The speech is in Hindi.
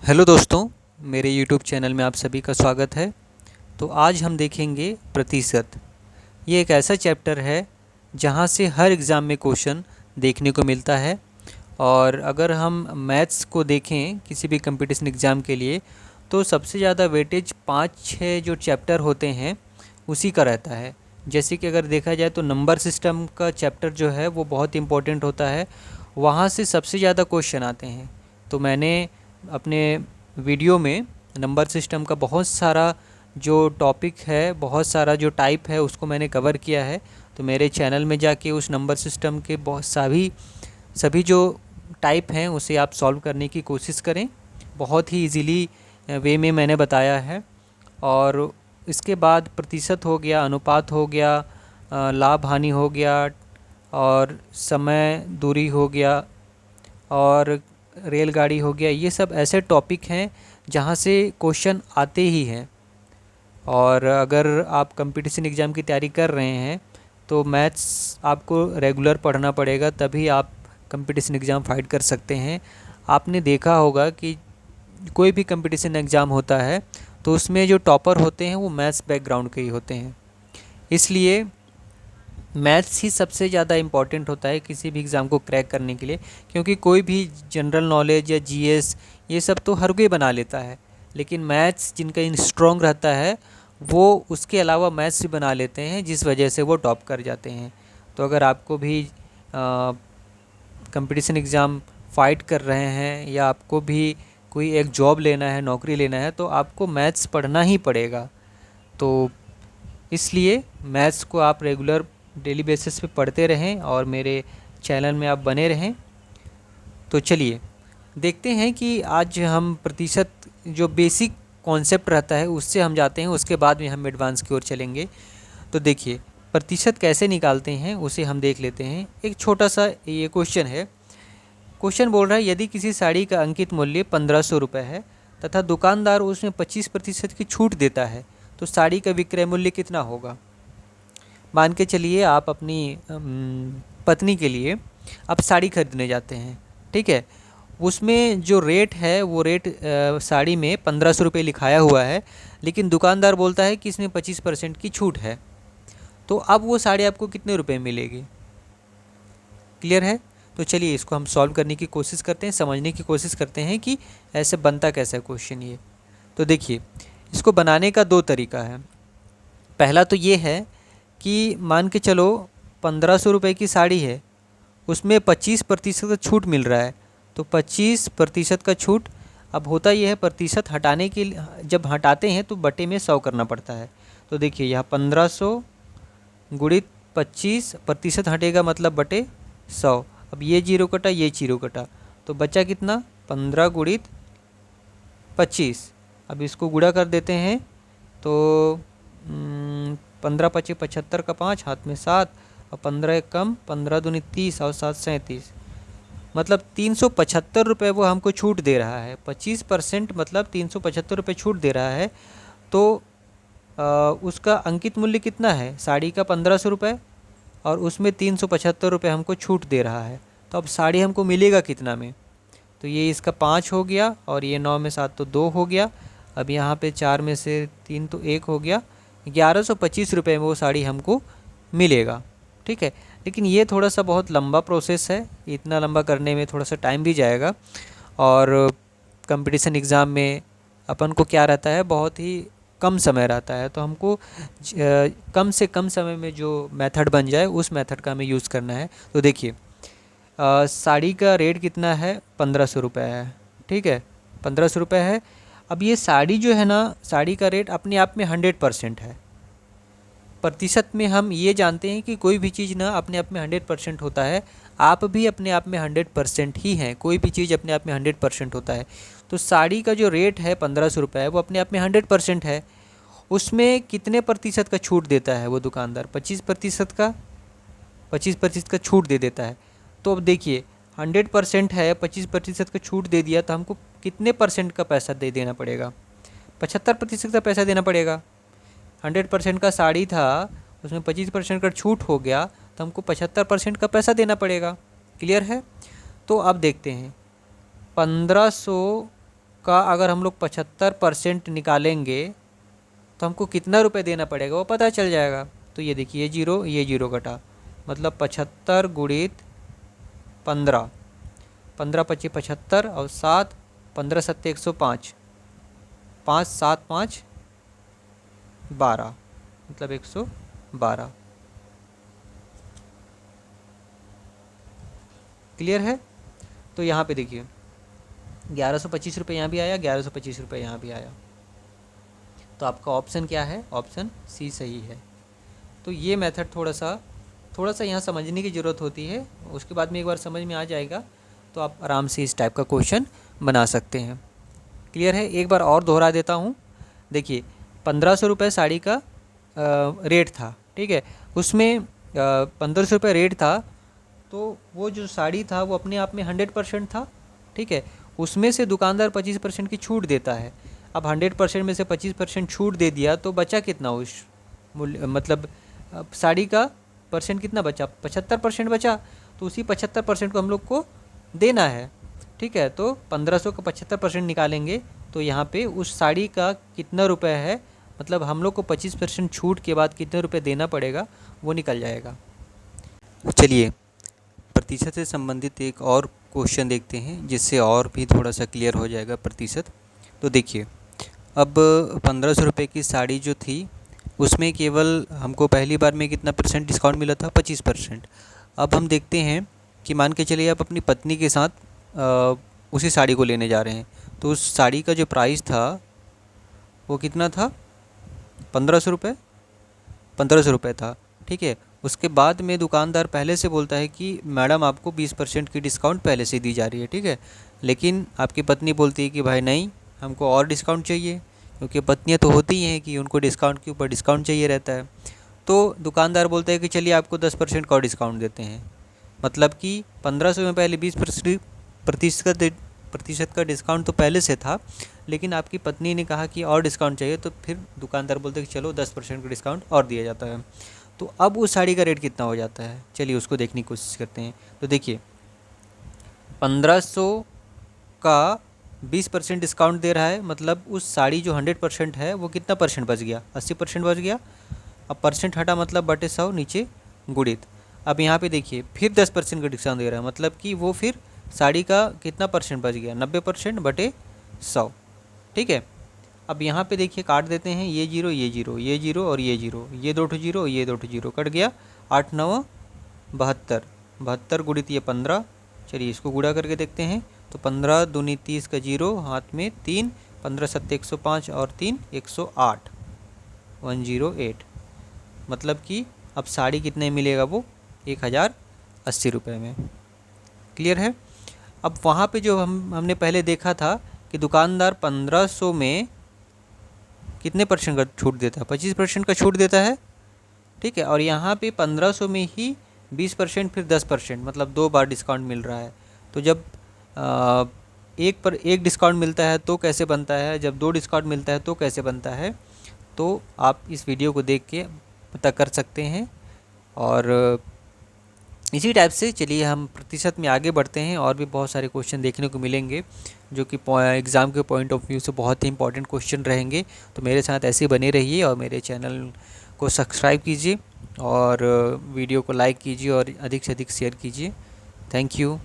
हेलो दोस्तों, मेरे यूट्यूब चैनल में आप सभी का स्वागत है। तो आज हम देखेंगे प्रतिशत। ये एक ऐसा चैप्टर है जहाँ से हर एग्ज़ाम में क्वेश्चन देखने को मिलता है। और अगर हम मैथ्स को देखें किसी भी कंपटीशन एग्ज़ाम के लिए, तो सबसे ज़्यादा वेटेज 5-6 जो चैप्टर होते हैं उसी का रहता है। जैसे कि अगर देखा जाए तो नंबर सिस्टम का चैप्टर जो है वो बहुत इम्पोर्टेंट होता है, वहाँ से सबसे ज़्यादा क्वेश्चन आते हैं। तो मैंने अपने वीडियो में नंबर सिस्टम का बहुत सारा जो टॉपिक है, बहुत सारा जो टाइप है, उसको मैंने कवर किया है। तो मेरे चैनल में जाके उस नंबर सिस्टम के बहुत सभी जो टाइप हैं उसे आप सॉल्व करने की कोशिश करें। बहुत ही इजीली वे में मैंने बताया है। और इसके बाद प्रतिशत हो गया, अनुपात हो गया, लाभ हानि हो गया, और समय दूरी हो गया, और रेलगाड़ी हो गया। ये सब ऐसे टॉपिक हैं जहाँ से क्वेश्चन आते ही हैं। और अगर आप कंपटीशन एग्ज़ाम की तैयारी कर रहे हैं तो मैथ्स आपको रेगुलर पढ़ना पड़ेगा, तभी आप कंपटीशन एग्ज़ाम फाइट कर सकते हैं। आपने देखा होगा कि कोई भी कंपटीशन एग्ज़ाम होता है तो उसमें जो टॉपर होते हैं वो मैथ्स बैकग्राउंड के ही होते हैं। इसलिए मैथ्स ही सबसे ज़्यादा इम्पॉर्टेंट होता है किसी भी एग्ज़ाम को क्रैक करने के लिए। क्योंकि कोई भी जनरल नॉलेज या जीएस ये सब तो हर कोई बना लेता है, लेकिन मैथ्स जिनका स्ट्रॉन्ग रहता है वो उसके अलावा मैथ्स भी बना लेते हैं, जिस वजह से वो टॉप कर जाते हैं। तो अगर आपको भी कंपटीशन एग्ज़ाम फाइट कर रहे हैं या आपको भी कोई एक जॉब लेना है, नौकरी लेना है, तो आपको मैथ्स पढ़ना ही पड़ेगा। तो इसलिए मैथ्स को आप रेगुलर डेली बेसिस पे पढ़ते रहें और मेरे चैनल में आप बने रहें। तो चलिए देखते हैं कि आज हम प्रतिशत जो बेसिक कॉन्सेप्ट रहता है उससे हम जाते हैं, उसके बाद में हम एडवांस की ओर चलेंगे। तो देखिए प्रतिशत कैसे निकालते हैं उसे हम देख लेते हैं। एक छोटा सा ये क्वेश्चन है। क्वेश्चन बोल रहा है यदि किसी साड़ी का अंकित मूल्य 1500 रुपये है तथा दुकानदार उसमें 25% की छूट देता है, तो साड़ी का विक्रय मूल्य कितना होगा। मान के चलिए आप अपनी पत्नी के लिए आप साड़ी खरीदने जाते हैं, ठीक है। उसमें जो रेट है वो रेट साड़ी में 1500 रुपये लिखाया हुआ है, लेकिन दुकानदार बोलता है कि इसमें 25% की छूट है। तो अब वो साड़ी आपको कितने रुपए मिलेगी। क्लियर है। तो चलिए इसको हम सॉल्व करने की कोशिश करते हैं, समझने की कोशिश करते हैं कि ऐसे बनता कैसा है क्वेश्चन ये। तो देखिए इसको बनाने का दो तरीका है। पहला तो ये है कि मान के चलो 1500 रुपये की साड़ी है, उसमें 25% का छूट मिल रहा है। तो 25% का छूट, अब होता यह है प्रतिशत हटाने के जब हटाते हैं तो बटे में 100 करना पड़ता है। तो देखिए यहाँ 1500 गुणित 25% हटेगा मतलब बटे 100। अब ये जीरो कटा, ये जीरो कटा, तो बचा कितना 15 गुणित 25। अब इसको गुणा कर देते हैं तो 15×5 = 75 का 5 हाथ में 7 और 15 एक कम, 15×2 = 30 और 7 37, मतलब 375 रुपये वो हमको छूट दे रहा है। 25% मतलब 375 रुपये छूट दे रहा है। तो उसका अंकित मूल्य कितना है साड़ी का 1500 रुपये, और उसमें 375 रुपये हमको छूट दे रहा है। तो अब साड़ी हमको मिलेगा कितना में। तो ये इसका 5 हो गया, और ये 9 में 7 तो 2 हो गया। अब यहाँ पे 4 में से 3 तो 1 हो गया। 1125 रुपये में वो साड़ी हमको मिलेगा, ठीक है। लेकिन ये थोड़ा सा बहुत लंबा प्रोसेस है, इतना लंबा करने में थोड़ा सा टाइम भी जाएगा। और कंपटीशन एग्ज़ाम में अपन को क्या रहता है, बहुत ही कम समय रहता है, तो हमको कम से कम समय में जो मेथड बन जाए उस मेथड का हमें यूज़ करना है। तो देखिए साड़ी का रेट कितना है, 1500 रुपये है, ठीक है, 1500 रुपये है। अब ये साड़ी जो है ना, साड़ी का रेट अपने आप में 100% है। प्रतिशत में हम ये जानते हैं कि कोई भी चीज़ ना अपने आप में 100% होता है। आप भी अपने आप में 100% ही हैं, कोई भी चीज़ अपने आप में 100% होता है। तो साड़ी का जो रेट है 1500 रुपये है, वो अपने आप में 100% है। उसमें कितने प्रतिशत का छूट देता है वो दुकानदार, 25% का, 25% का छूट दे देता है। तो अब देखिए 100% है, 25% का छूट दे दिया, तो हमको कितने परसेंट का पैसा दे देना पड़ेगा, 75% का पैसा देना पड़ेगा। 100% का साड़ी था, उसमें 25% का छूट हो गया, तो हमको 75% का पैसा देना पड़ेगा। क्लियर है। तो अब देखते हैं 1500 का अगर हम लोग 75% निकालेंगे तो हमको कितना रुपए देना पड़ेगा वो पता चल जाएगा। तो ये देखिए ये जीरो कटा, मतलब 75 गुणित 15, 15 पच्चीस 75 और 7, 15 सत्ते 105, 5 7 5 12, मतलब 112। क्लियर है? तो यहाँ पे देखिए 1125 रुपये यहाँ भी आया, 1125 रुपये यहाँ भी आया। तो आपका ऑप्शन क्या है? ऑप्शन सी सही है। तो ये मेथड थोड़ा सा यहाँ समझने की ज़रूरत होती है, उसके बाद में एक बार समझ में आ जाएगा तो आप आराम से इस टाइप का क्वेश्चन बना सकते हैं। क्लियर है? एक बार और दोहरा देता हूँ। देखिए 1500 रुपये साड़ी का रेट था, ठीक है, उसमें 1500 रुपये रेट था, तो वो जो साड़ी था वो अपने आप में 100% था, ठीक है। उसमें से दुकानदार 25% की छूट देता है। अब 100% में से 25% छूट दे दिया तो बचा कितना उस मूल्य, मतलब साड़ी का परसेंट कितना बचा? 75% बचा। तो उसी 75% को हम लोग को देना है, ठीक है। तो 1500 का 75% निकालेंगे तो यहाँ पे उस साड़ी का कितना रुपए है, मतलब हम लोग को 25% छूट के बाद कितने रुपए देना पड़ेगा वो निकल जाएगा। चलिए प्रतिशत से संबंधित एक और क्वेश्चन देखते हैं जिससे और भी थोड़ा सा क्लियर हो जाएगा प्रतिशत। तो देखिए अब 1500 रुपये की साड़ी जो थी उसमें केवल हमको पहली बार में कितना परसेंट डिस्काउंट मिला था? 25%। अब हम देखते हैं कि मान के चलिए आप अपनी पत्नी के साथ उसी साड़ी को लेने जा रहे हैं, तो उस साड़ी का जो प्राइस था वो कितना था? 1500 रुपये, 1500 रुपये था, ठीक है। उसके बाद में दुकानदार पहले से बोलता है कि मैडम आपको 20% की डिस्काउंट पहले से दी जा रही है, ठीक है। लेकिन आपकी पत्नी बोलती है कि भाई नहीं, हमको और डिस्काउंट चाहिए, क्योंकि पत्नियां तो होती ही हैं कि उनको डिस्काउंट के ऊपर डिस्काउंट चाहिए रहता है। तो दुकानदार बोलता है कि चलिए आपको 10% का और डिस्काउंट देते हैं, मतलब कि 1500 में पहले 20% का डिस्काउंट तो पहले से था, लेकिन आपकी पत्नी ने कहा कि और डिस्काउंट चाहिए, तो फिर दुकानदार बोलते हैं कि चलो 10% का डिस्काउंट और दिया जाता है। तो अब उस साड़ी का रेट कितना हो जाता है, चलिए उसको देखने की कोशिश करते हैं। तो देखिए 1500 का 20% डिस्काउंट दे रहा है, मतलब उस साड़ी जो 100% है वो कितना परसेंट बच गया? 80% बच गया। अब परसेंट हटा मतलब बटे 100 नीचे गुणित। अब यहाँ पे देखिए फिर 10% का डिस्काउंट दे रहा है, मतलब कि वो फिर साड़ी का कितना परसेंट बच गया? 90% बटे 100, ठीक है। अब यहाँ पे देखिए काट देते हैं, ये जीरो ये जीरो ये जीरो और ये जीरो, ये दो ठो जीरो ये दो ठो जीरो कट गया। 8 9 72, 72 गुणित ये 15। चलिए इसको गुणा करके देखते हैं। तो 15 दूनी 30 का जीरो, हाथ में 3, 15 सत्ते 105 और 3 108, 108। मतलब कि अब साड़ी कितने मिलेगा? वो 1080 रुपये में। क्लियर है? अब वहाँ पे जो हमने पहले देखा था कि दुकानदार 1500 में कितने परसेंट का छूट देता है? 25% का छूट देता है, ठीक है। और यहाँ पे 1500 में ही 20% फिर 10%, मतलब 2 बार डिस्काउंट मिल रहा है। तो जब एक पर एक डिस्काउंट मिलता है तो कैसे बनता है, जब 2 डिस्काउंट मिलता है तो कैसे बनता है, तो आप इस वीडियो को देख के पता कर सकते हैं। और इसी टाइप से चलिए हम प्रतिशत में आगे बढ़ते हैं, और भी बहुत सारे क्वेश्चन देखने को मिलेंगे जो कि एग्ज़ाम के पॉइंट ऑफ व्यू से बहुत ही इंपॉर्टेंट क्वेश्चन रहेंगे। तो मेरे साथ ऐसे बने रहिए और मेरे चैनल को सब्सक्राइब कीजिए और वीडियो को लाइक कीजिए और अधिक से अधिक शेयर कीजिए। Thank you.